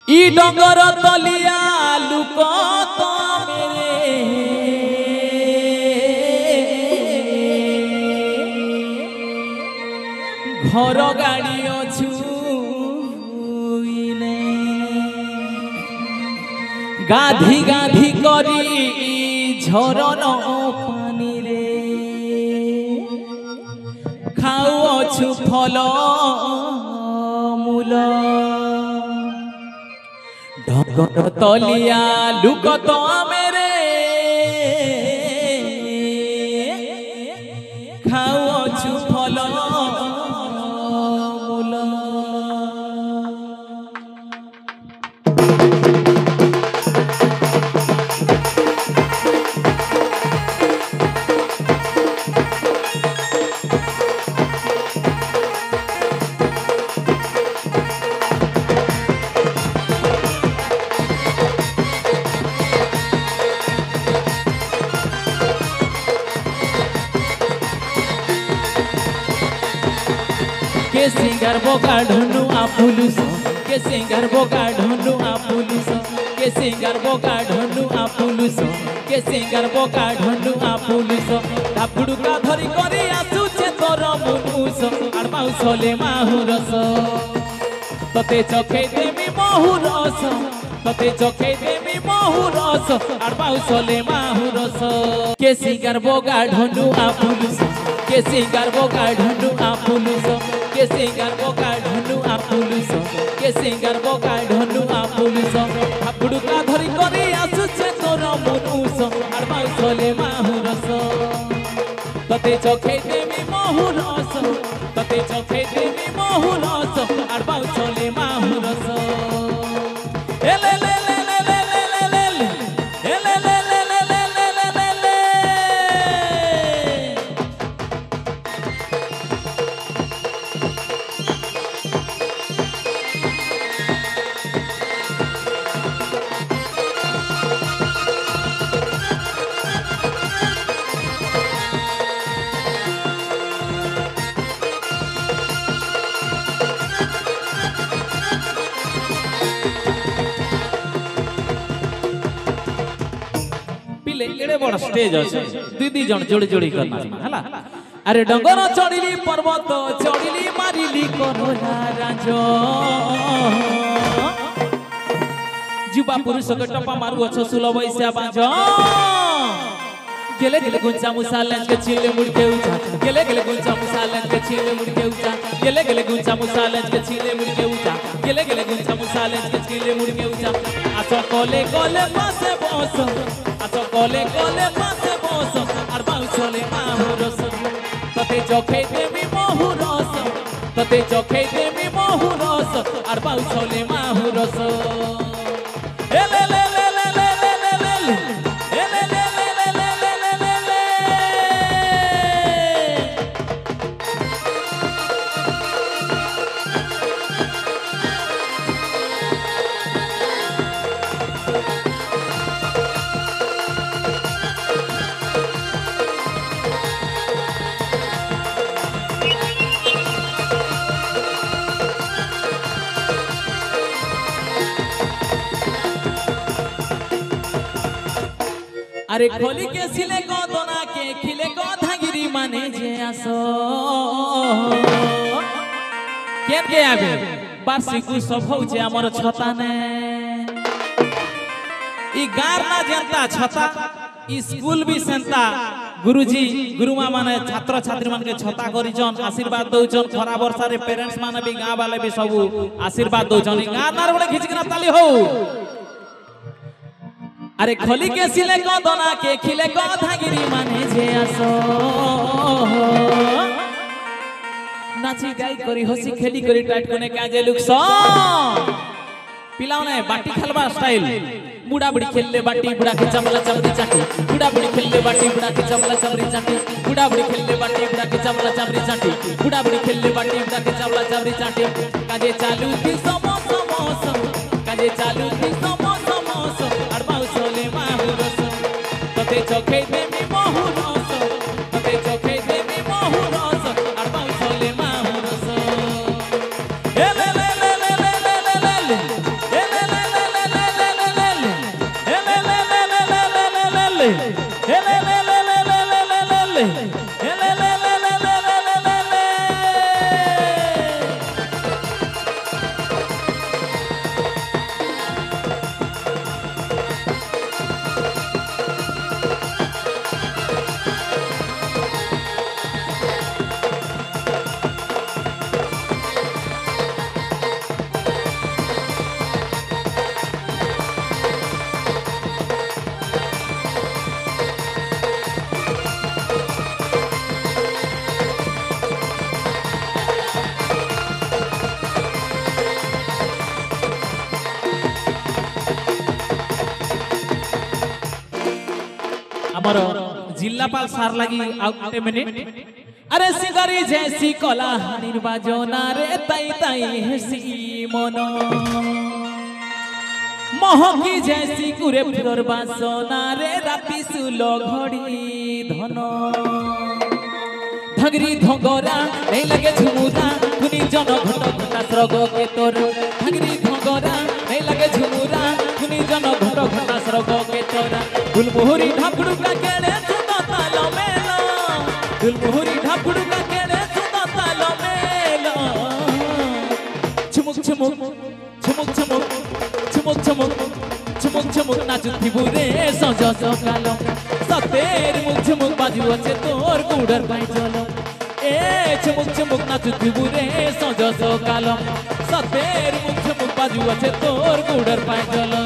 ই ডঙ্গর তলিয়া look মেরে ঘর গাড়ি অছু গাধি গাধি করি ঝরন পানি রে খাও অছু ফল মূল ঢঙ্গর তলিয়া লুক মেরে খাও অছু ফল মূল। के सिंगर बोका ढूंढू आपुलुस के सिंगर बोका ढूंढू आपुलुस के सिंगर बोका ढूंढू आपुलुस के सिंगर बोका ढूंढू आपुलुस धापुड़ू का धरी करी आसुचे तोर मुनुस आड़बाउ सोले माहुरस तते चखे देमी माहुरस तते चखे देमी माहुरस आड़बाउ सोले माहुरस के सिंगर बोका ढूंढू आपुलुस के सिंगर बोका ढूंढू आपुलुस के सिंगर बोका ढूंढू आपुलुस के सिंगर बोका ढूंढू आपुलुस हापुड़ू का धरी करी आसुचे तोर मुनुस आड़बाउ सोले माहुरस तते चखे देमी माहुरस तते चखे देमी माहुरस आड़बाउ सोले माहुरस एले ले ले ले ले ले ले ले एले ले ले ले ले ले ले ले एड़े बड़ स्टेज अच्छे दुई दुई जन जोड़ी जोड़ी करना हला अरे डंगर चढ़िली पर्वत चढ़िली मारिली करोना राज जुबा पुरुष के टपा मारू अच्छो सुलभ ऐसा बाज गेले गेले गुंचा मुसा लंच के छीले मुड़ के उठा गेले गेले गुंचा मुसा लंच के छीले मुड़ के उठा गेले गेले गुंचा मुसा लंच के छीले मुड़ के उठा गेले गेले गुंचा मुसा लंच के छीले मुड़ के उठा आसो कोले कोले पासे बस आसो कोले कोले पासे बस आड़बाउ सोले माहुरस तते चखे देमी माहुरस तते चखे देमी माहुरस आड़बाउ सोले माहुरस एले ले ले ले ले ले ले ले एले ले ले ले ले ले ले ले अरे खोली के सिले को दोना के खिले को धागिरी माने जे आसो केन के आबे वार्षिक उत्सव होचे हमर छता ने ई गार ना जनता छता ई स्कूल भी सेंता गुरुजी गुरुमा माने छात्र छात्री मान के छता करिजन आशीर्वाद दउजन खरा वर्षा रे पेरेंट्स माने भी गां वाले भी सब आशीर्वाद दउजन ई गार नार बड़े खिच के ना ताली हो अरे खोली के सिले को दोना के खिले को धागिरी माने जे आसो नाची गाई करी हसी खेली करी टाइट कोने काजे लुकसो पिलाउने बाटी खेलबा स्टाइल बुढ़ा बुढ़ी खेलले बाटी बुढ़ा के चमला चमरी चाटी बुढ़ा बुढ़ी खेलले बाटी बुढ़ा के चमला चमरी चाटी बुढ़ा बुढ़ी खेलले बाटी बुढ़ा के चमला चमरी चाटी बुढ़ा बुढ़ी खेलले बाटी बुढ़ा के चमला चमरी चाटी काजे चालू थी समो समो काजे चालू थी समो समो आड़बाउ सोले माहुरस तते चखे देमी माहुरस तते चखे देमी माहुरस आड़बाउ सोले माहुरस एले ले ले ले ले ले ले ले आमर जिलापाल सार लगी आउटे मिनिट अरे सिंगारी जैसी कला निर्वाजना रे ताई ताई हेसी मन महकी जैसी कुरे फिर बासना रे राती सुलो घड़ी धन धगरी धगरा नहीं लगे झुमुरा कुनी जन घट घटा स्रग के तोर धगरी धगरा नहीं लगे झुमुरा कुनी जन घट घटा स्रग के तोरा गुलमोहरी ढापड़ू का केड़े सुता ताल मेला गुलमोहरी ढापड़ू का केड़े सुता ताल मेला छुमुक छुमुक छुमुक छुमुक छुमुक छुमुक छुमुक छुमुक नाचुथिबु रे सज सकाल सतेर मुक छुमुक बाजू अच्छे तोर गुडर पाई चलो ए छुमुक छुमुक नाचुथिबु रे सज सकाल सतेर मुक छुमुक बाजू अच्छे तोर गुडर पाई चलो।